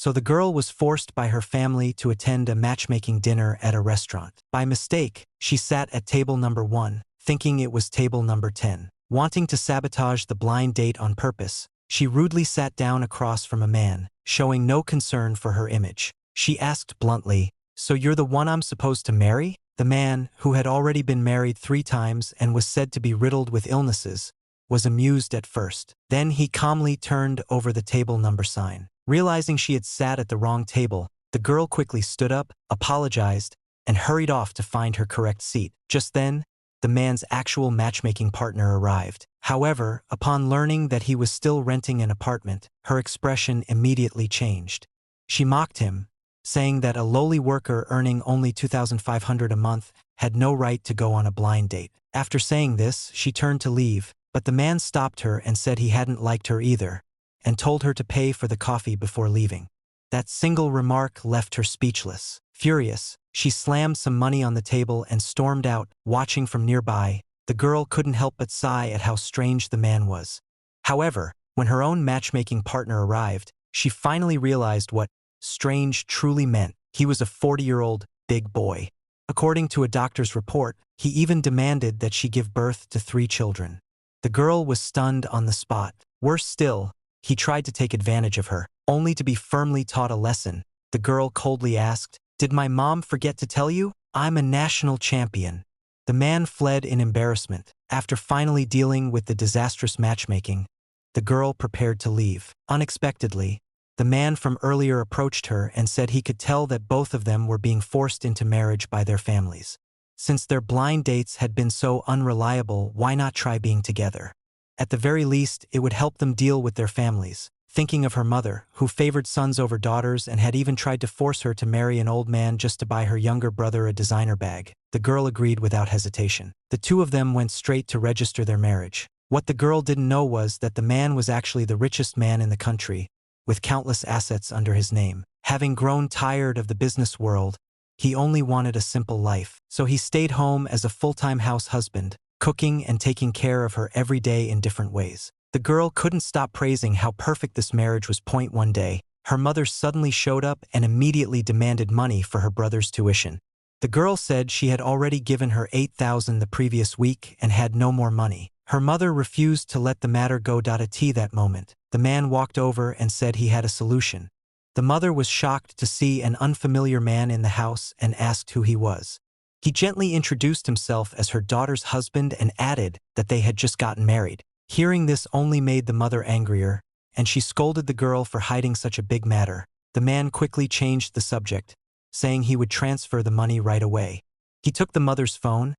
So the girl was forced by her family to attend a matchmaking dinner at a restaurant. By mistake, she sat at table number 1, thinking it was table number 10. Wanting to sabotage the blind date on purpose, she rudely sat down across from a man, showing no concern for her image. She asked bluntly, "So you're the one I'm supposed to marry?" The man, who had already been married 3 times and was said to be riddled with illnesses, was amused at first. Then he calmly turned over the table number sign. Realizing she had sat at the wrong table, the girl quickly stood up, apologized, and hurried off to find her correct seat. Just then, the man's actual matchmaking partner arrived. However, upon learning that he was still renting an apartment, her expression immediately changed. She mocked him, saying that a lowly worker earning only $2,500 a month had no right to go on a blind date. After saying this, she turned to leave, but the man stopped her and said he hadn't liked her either, and told her to pay for the coffee before leaving. That single remark left her speechless. Furious, she slammed some money on the table and stormed out, watching from nearby. The girl couldn't help but sigh at how strange the man was. However, when her own matchmaking partner arrived, she finally realized what strange truly meant. He was a 40-year-old big boy. According to a doctor's report, he even demanded that she give birth to 3 children. The girl was stunned on the spot. Worse still, he tried to take advantage of her, only to be firmly taught a lesson. The girl coldly asked, "Did my mom forget to tell you? I'm a national champion." The man fled in embarrassment. After finally dealing with the disastrous matchmaking, the girl prepared to leave. Unexpectedly, the man from earlier approached her and said he could tell that both of them were being forced into marriage by their families. Since their blind dates had been so unreliable, why not try being together? At the very least, it would help them deal with their families. Thinking of her mother, who favored sons over daughters and had even tried to force her to marry an old man just to buy her younger brother a designer bag, the girl agreed without hesitation. The 2 of them went straight to register their marriage. What the girl didn't know was that the man was actually the richest man in the country, with countless assets under his name. Having grown tired of the business world, he only wanted a simple life. So he stayed home as a full-time house husband, cooking and taking care of her every day in different ways. The girl couldn't stop praising how perfect this marriage was. One day, her mother suddenly showed up and immediately demanded money for her brother's tuition. The girl said she had already given her $8,000 the previous week and had no more money. Her mother refused to let the matter go. That moment, the man walked over and said he had a solution. The mother was shocked to see an unfamiliar man in the house and asked who he was. He gently introduced himself as her daughter's husband and added that they had just gotten married. Hearing this only made the mother angrier, and she scolded the girl for hiding such a big matter. The man quickly changed the subject, saying he would transfer the money right away. He took the mother's phone,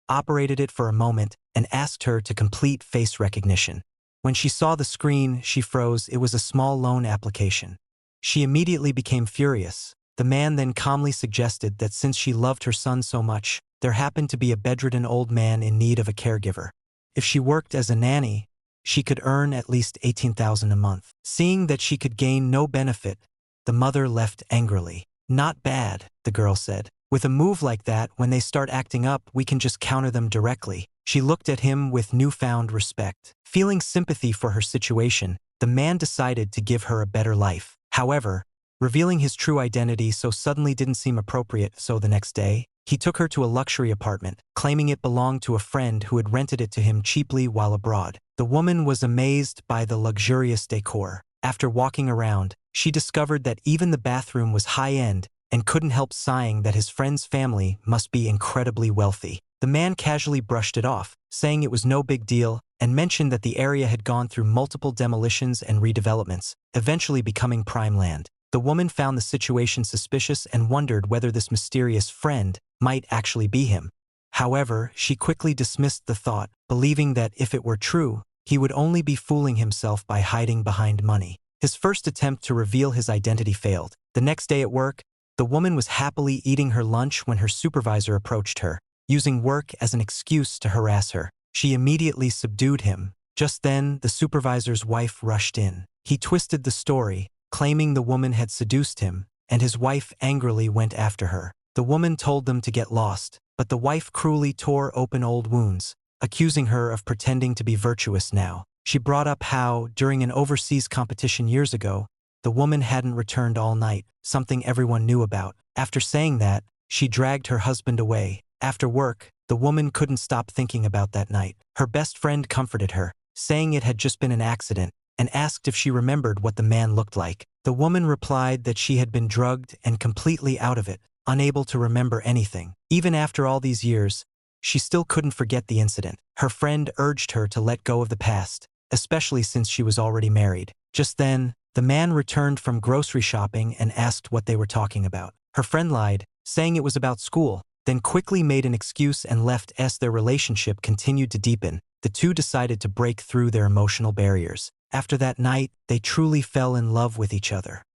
operated it for a moment, and asked her to complete face recognition. When she saw the screen, she froze. It was a small loan application. She immediately became furious. The man then calmly suggested that since she loved her son so much, there happened to be a bedridden old man in need of a caregiver. If she worked as a nanny, she could earn at least $18,000 a month. Seeing that she could gain no benefit, the mother left angrily. "Not bad," the girl said. "With a move like that, when they start acting up, we can just counter them directly." She looked at him with newfound respect. Feeling sympathy for her situation, the man decided to give her a better life. However, revealing his true identity so suddenly didn't seem appropriate, so the next day, he took her to a luxury apartment, claiming it belonged to a friend who had rented it to him cheaply while abroad. The woman was amazed by the luxurious decor. After walking around, she discovered that even the bathroom was high-end and couldn't help sighing that his friend's family must be incredibly wealthy. The man casually brushed it off, saying it was no big deal, and mentioned that the area had gone through multiple demolitions and redevelopments, eventually becoming prime land. The woman found the situation suspicious and wondered whether this mysterious friend might actually be him. However, she quickly dismissed the thought, believing that if it were true, he would only be fooling himself by hiding behind money. His first attempt to reveal his identity failed. The next day at work, the woman was happily eating her lunch when her supervisor approached her, using work as an excuse to harass her. She immediately subdued him. Just then, the supervisor's wife rushed in. He twisted the story, claiming the woman had seduced him, and his wife angrily went after her. The woman told them to get lost, but the wife cruelly tore open old wounds, accusing her of pretending to be virtuous now. She brought up how, during an overseas competition years ago, the woman hadn't returned all night, something everyone knew about. After saying that, she dragged her husband away. After work, the woman couldn't stop thinking about that night. Her best friend comforted her, saying it had just been an accident, and asked if she remembered what the man looked like. The woman replied that she had been drugged and completely out of it, unable to remember anything. Even after all these years, she still couldn't forget the incident. Her friend urged her to let go of the past, especially since she was already married. Just then, the man returned from grocery shopping and asked what they were talking about. Her friend lied, saying it was about school, then quickly made an excuse and left as their relationship continued to deepen. The two decided to break through their emotional barriers. After that night, they truly fell in love with each other.